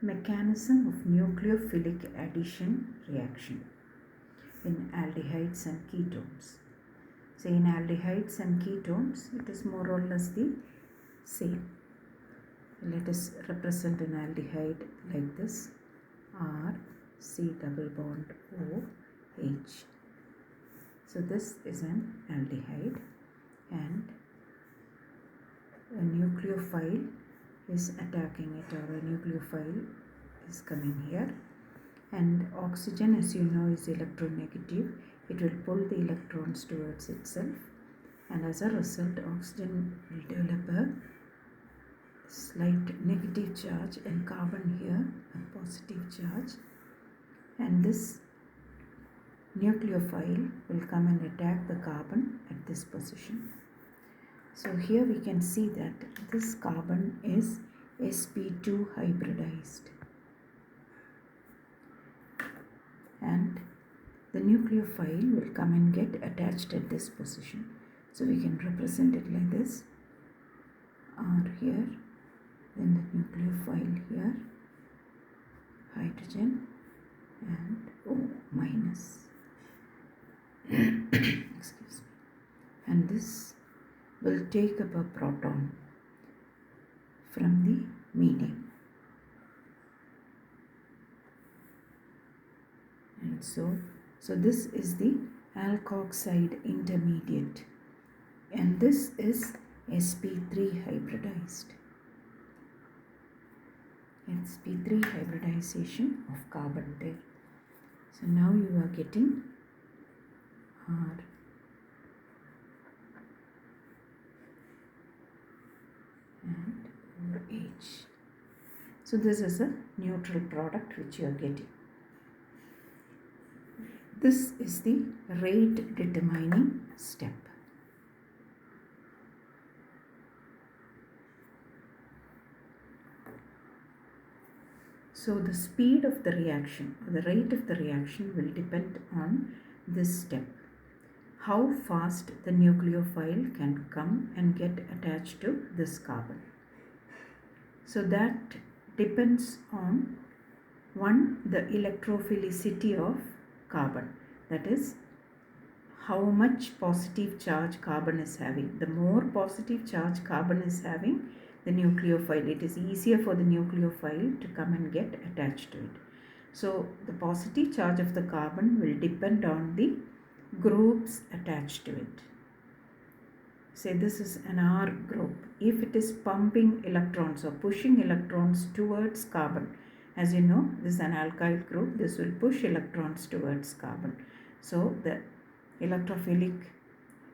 Mechanism of nucleophilic addition reaction in aldehydes and ketones. So in aldehydes and ketones, it is more or less the same. Let us represent an aldehyde like this: R C double bond O H. So this is an aldehyde, and a nucleophile is attacking it, or a nucleophile is coming here, and oxygen, as you know, is electronegative. It will pull the electrons towards itself, and as a result oxygen will develop a slight negative charge, and carbon here a positive charge, and this nucleophile will come and attack the carbon at this position. So here we can see that this carbon is sp2 hybridized, and the nucleophile will come and get attached at this position. So we can represent it like this: R here, then the nucleophile here, hydrogen, and O minus. Excuse me. And this will take up a proton from the medium. And so this is the alkoxide intermediate, and this is sp3 hybridized. sp3 hybridization of carbon there. So now you are getting R and OH. So this is a neutral product which you are getting. This is the rate determining step. So the speed of the reaction, the rate of the reaction, will depend on this step. How fast the nucleophile can come and get attached to this carbon. So that depends on, one, the electrophilicity of carbon, that is, how much positive charge carbon is having. The more positive charge carbon is having, the nucleophile, it is easier for the nucleophile to come and get attached to it. So the positive charge of the carbon will depend on the groups attached to it. Say this is an R group. If it is pumping electrons or pushing electrons towards carbon, as you know, this is an alkyl group, this will push electrons towards carbon. So the electrophilic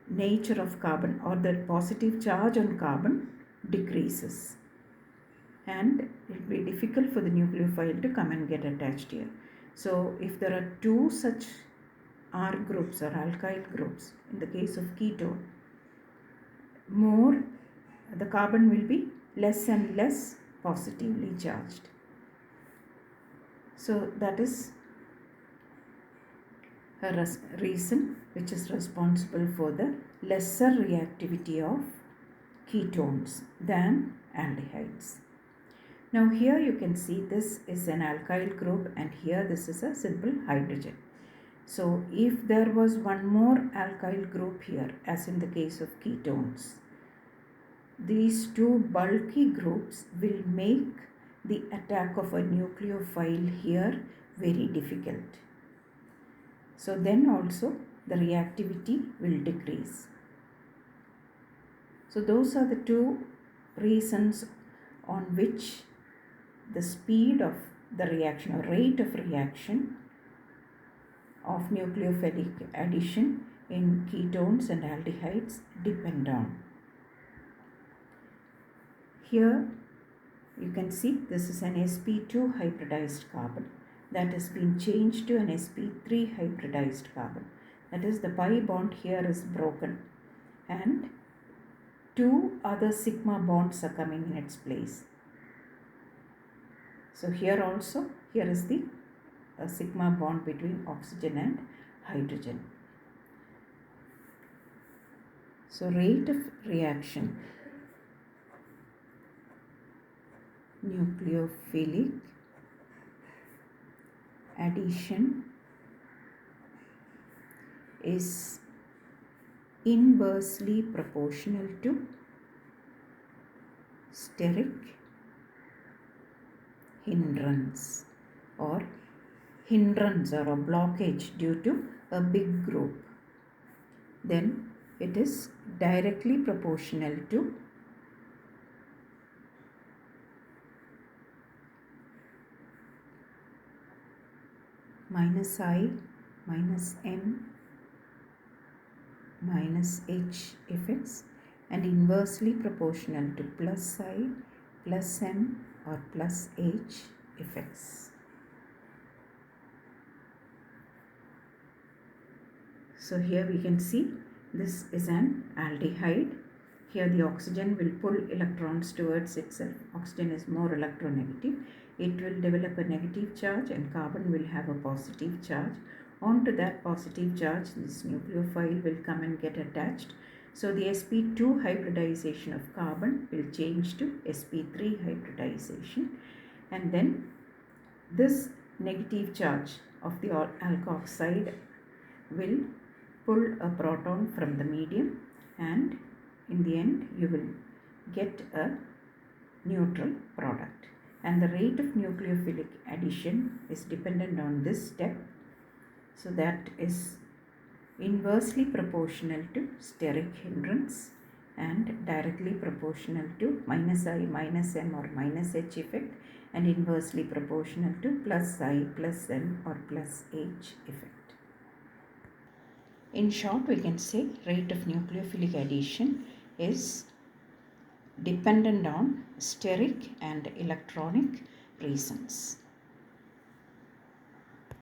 nature of carbon, or the positive charge on carbon, decreases, and it will be difficult for the nucleophile to come and get attached here. So if there are two such R groups or alkyl groups, in the case of ketone, more the carbon will be less and less positively charged. So that is a reason which is responsible for the lesser reactivity of ketones than aldehydes. Now here you can see this is an alkyl group, and here this is a simple hydrogen. So if there was one more alkyl group here, as in the case of ketones, these two bulky groups will make the attack of a nucleophile here very difficult. So then also the reactivity will decrease. So those are the two reasons on which the speed of the reaction, or rate of reaction of nucleophilic addition in ketones and aldehydes depend on. Here you can see this is an sp2 hybridized carbon that has been changed to an sp3 hybridized carbon. That is, the pi bond here is broken, and two other sigma bonds are coming in its place. So here also, here is the sigma bond between oxygen and hydrogen. So rate of reaction, nucleophilic addition is inversely proportional to steric hindrance or a blockage due to a big group, then it is directly proportional to minus I minus M minus H effects and inversely proportional to plus I plus M or plus H effects. So here we can see this is an aldehyde. Here the oxygen will pull electrons towards itself. Oxygen is more electronegative. It will develop a negative charge and carbon will have a positive charge. Onto that positive charge, this nucleophile will come and get attached. So the sp2 hybridization of carbon will change to sp3 hybridization, and then this negative charge of the alkoxide will pull a proton from the medium, and in the end you will get a neutral product. And the rate of nucleophilic addition is dependent on this step. So that is inversely proportional to steric hindrance and directly proportional to minus I minus M or minus H effect, and inversely proportional to plus I plus M or plus H effect. In short, we can say rate of nucleophilic addition is dependent on steric and electronic reasons.